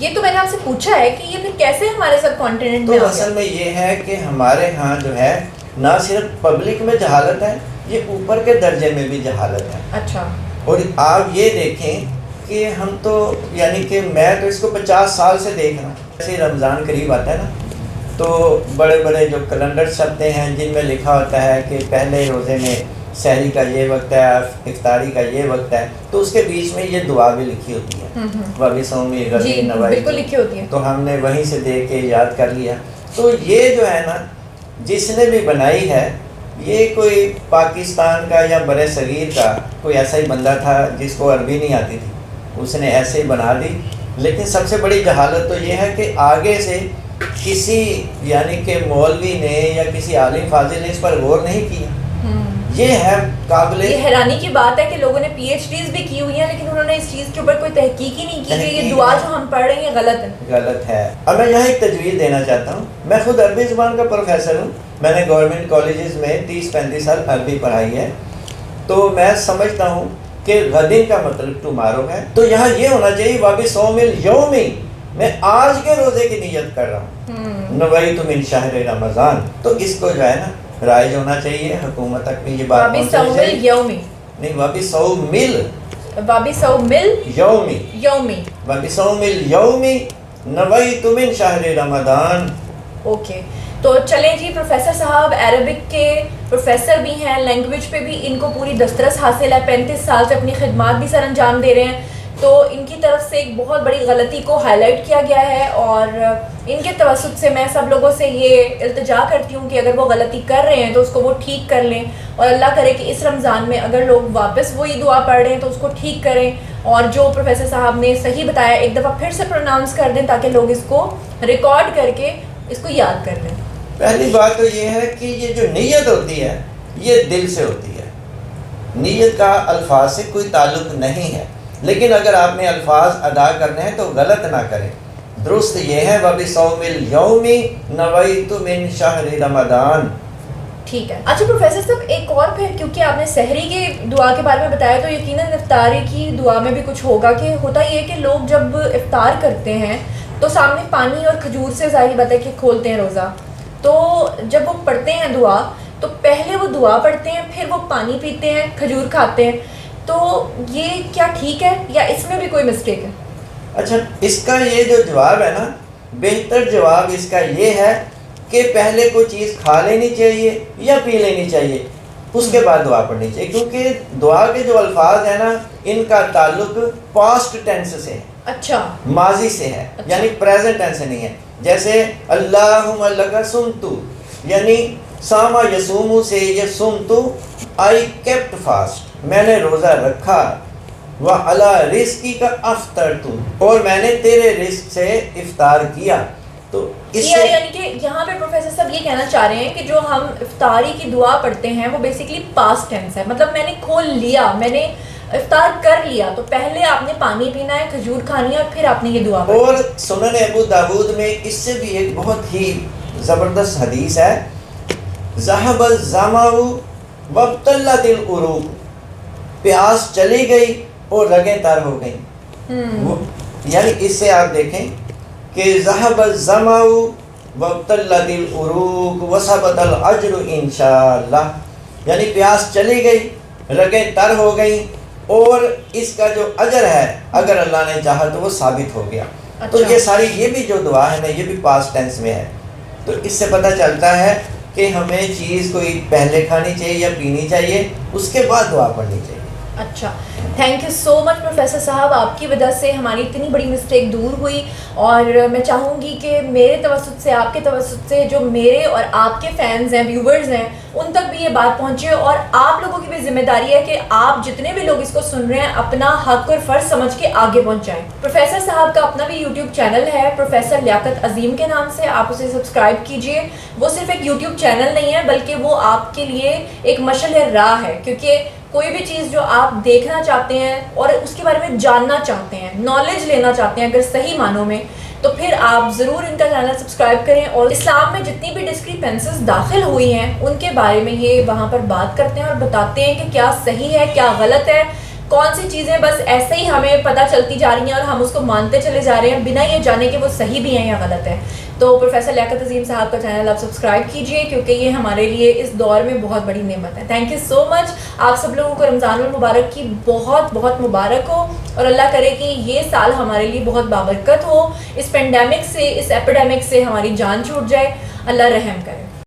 یہ تو میں نے آپ سے پوچھا ہے کہ یہ پھر کیسے ہمارے سب کانٹیننٹ میں تو آ اصل گیا؟ میں یہ ہے کہ ہمارے ہاں جو ہے نہ صرف پبلک میں جہالت ہے، یہ اوپر کے درجے میں بھی جہالت ہے. اچھا. اور آپ یہ دیکھیں کہ ہم تو یعنی کہ میں تو اس کو 50 سال سے دیکھ رہا ہوں. جیسے رمضان قریب آتا ہے نا تو بڑے بڑے جو کیلنڈر چھپتے ہیں جن میں لکھا ہوتا ہے کہ پہلے روزے میں سحری کا یہ وقت ہے، افطاری کا یہ وقت ہے، تو اس کے بیچ میں یہ دعا بھی لکھی ہوتی ہے، وبی سومی غدی نوائی، بالکل لکھی ہوتی ہے. تو ہم نے وہیں سے دیکھ کے یاد کر لیا. تو یہ جو ہے نا جس نے بھی بنائی ہے یہ کوئی پاکستان کا یا بر صغیر کا کوئی ایسا ہی بندہ تھا جس کو عربی نہیں آتی تھی، اس نے ایسے ہی بنا دی. لیکن سب سے بڑی جہالت تو یہ ہے کہ آگے سے کسی یعنی کہ مولوی نے یا کسی عالم فاضل نے اس پر غور نہیں کیا. یہ ہے قابل، یہ حیرانی کی بات ہے کہ لوگوں نے پی ایچ ڈیز بھی کی ہوئی ہیں لیکن انہوں نے اس چیز کے اوپر کوئی تحقیق ہی نہیں کی کہ یہ دعا جو ہم پڑھ رہے ہیں غلط ہے. اب میں یہاں ایک تجویز دینا چاہتا ہوں. میں خود عربی زبان کا پروفیسر ہوں، میں نے گورنمنٹ کالجز میں 30-35 سال عربی پڑھائی ہے، تو میں سمجھتا ہوں کہ غدین کا مطلب ٹمارو ہے. تو یہاں یہ ہونا چاہیے وابی سوم الیومی، میں آج کے روزے کی نیت کر رہا ہوں، نویت من شہر رمضان. تو اس کو جو ہے نا رائج ہونا چاہیے، حکومت تک بھی یہ بات پہنچنی چاہیے. نہیں، وابی سوم یومی، وابی سوم الیومی نویت من شہر رمضان. اوکے. تو چلیں جی، پروفیسر صاحب عربک کے پروفیسر بھی ہیں، لینگویج پہ بھی ان کو پوری دسترس حاصل ہے، 35 سال سے اپنی خدمات بھی سر انجام دے رہے ہیں. تو ان کی طرف سے ایک بہت بڑی غلطی کو ہائی لائٹ کیا گیا ہے اور ان کے توسط سے میں سب لوگوں سے یہ التجا کرتی ہوں کہ اگر وہ غلطی کر رہے ہیں تو اس کو وہ ٹھیک کر لیں، اور اللہ کرے کہ اس رمضان میں اگر لوگ واپس وہی دعا پڑھ رہے ہیں تو اس کو ٹھیک کریں، اور جو پروفیسر صاحب نے صحیح بتایا ایک دفعہ پھر سے پروناؤنس کر دیں تاکہ لوگ اس کو ریکارڈ کر کے اس کو یاد کر لیں. پہلی بات تو یہ ہے کہ یہ جو نیت ہوتی ہے یہ دل سے ہوتی ہے، نیت کا الفاظ سے کوئی تعلق نہیں ہے. لیکن اگر آپ نے الفاظ ادا کرنے ہیں تو غلط نہ کریں. درست یہ ہے وَبِ صَوْمِ الْيَوْمِ نَوَيْتُ مِنْ شَهْرِ رَمَضَان. ٹھیک ہے. اچھا پروفیسر صاحب ایک اور پھر، کیونکہ آپ نے سحری کے دعا کے بارے میں بتایا تو یقیناً افطاری کی دعا میں بھی کچھ ہوگا کہ ہوتا یہ کہ لوگ جب افطار کرتے ہیں تو سامنے پانی اور کھجور سے ظاہر بات ہے کہ کھولتے ہیں روزہ، تو جب وہ پڑھتے ہیں دعا تو پہلے وہ دعا پڑھتے ہیں پھر وہ پانی پیتے ہیں، کھجور کھاتے ہیں، تو یہ کیا ٹھیک ہے یا اس میں بھی کوئی مسٹیک ہے؟ اچھا، اس کا یہ جو جواب ہے نا، بہتر جواب اس کا یہ ہے کہ پہلے کوئی چیز کھا لینی چاہیے یا پی لینی چاہیے، اس کے بعد دعا پڑھنی چاہیے. کیونکہ دعا کے جو الفاظ ہیں نا ان کا تعلق پاسٹ ٹینس سے ہے، اچھا، ماضی سے ہے، یعنی پریزنٹ ٹینس سے نہیں ہے. جیسے اللہم لک صمتو، یعنی ساما یسومو سے یسومتو، آئی کیپٹ فاسٹ، میں نے روزہ رکھا، وَعَلَىٰ رِزْقِكَ أَفْطَرْتُ، اور میں نے تیرے رزق سے افطار کیا. تو اس سے یعنی کہ یہاں پہ پروفیسر صاحب یہ کہنا چاہ رہے ہیں کہ جو ہم افطاری کی دعا پڑھتے ہیں وہ بیسیکلی پاسٹ ٹینس ہے، مطلب میں نے کھول لیا، میں نے افطار کر لیا، تو پہلے آپ نے پانی پینا ہے، کھجور کھانی ہے، اور پھر آپ نے یہ دعا پڑھنی. اور سنن ابو داود میں اس سے بھی ایک بہت ہی زبردست حدیث ہے، ذہب الظمأ وابتلت العروق، پیاس چلی گئی اور رگیں تر ہو گئیں. یعنی اس سے آپ دیکھیں کہ ذہب الظمأ وابتلت العروق وثبت الاجر انشاءاللہ، یعنی پیاس چلی گئی، رگیں تر ہو گئیں، اور اس کا جو اجر ہے اگر اللہ نے چاہا تو وہ ثابت ہو گیا. تو یہ ساری یہ بھی جو دعا ہے نا یہ بھی پاسٹ ٹینس میں ہے. تو اس سے پتہ چلتا ہے کہ ہمیں چیز کوئی پہلے کھانی چاہیے یا پینی چاہیے، اس کے بعد دعا پڑھنی چاہیے. اچھا، thank you so much professor صاحب، آپ کی وجہ سے ہماری اتنی بڑی مسٹیک دور ہوئی، اور میں چاہوں گی کہ میرے توسط سے، آپ کے توسط سے جو میرے اور آپ کے فینز ہیں، ویورز ہیں، ان تک بھی یہ بات پہنچے، اور آپ لوگوں کی بھی ذمہ داری ہے کہ آپ جتنے بھی لوگ اس کو سن رہے ہیں اپنا حق اور فرض سمجھ کے آگے پہنچائیں. پروفیسر صاحب کا اپنا بھی یوٹیوب چینل ہے پروفیسر لیاقت عظیم کے نام سے، آپ اسے سبسکرائب کیجئے. وہ صرف ایک یوٹیوب چینل نہیں ہے بلکہ وہ آپ کے لیے ایک مشعل راہ ہے، کیونکہ کوئی بھی چیز جو آپ دیکھنا چاہتے ہیں اور اس کے بارے میں جاننا چاہتے ہیں، نالج لینا چاہتے ہیں اگر صحیح معنوں میں، تو پھر آپ ضرور ان کا چینل سبسکرائب کریں. اور اسلام میں جتنی بھی ڈسکریپنسیز داخل ہوئی ہیں ان کے بارے میں یہ وہاں پر بات کرتے ہیں اور بتاتے ہیں کہ کیا صحیح ہے کیا غلط ہے. کون سی چیزیں بس ایسے ہی ہمیں پتہ چلتی جا رہی ہیں اور ہم اس کو مانتے چلے جا رہے ہیں بنا یہ جانے کہ وہ صحیح بھی ہیں یا غلط ہے. تو پروفیسر لیاقت عظیم صاحب کا چینل آپ سبسکرائب کیجئے کیونکہ یہ ہمارے لیے اس دور میں بہت بڑی نعمت ہے. تھینک یو سو مچ. آپ سب لوگوں کو رمضان المبارک کی بہت بہت مبارک ہو اور اللہ کرے کہ یہ سال ہمارے لیے بہت بابرکت ہو. اس پینڈیمک سے، اس ایپیڈیمک سے ہماری جان چھوٹ جائے. اللہ رحم کرے.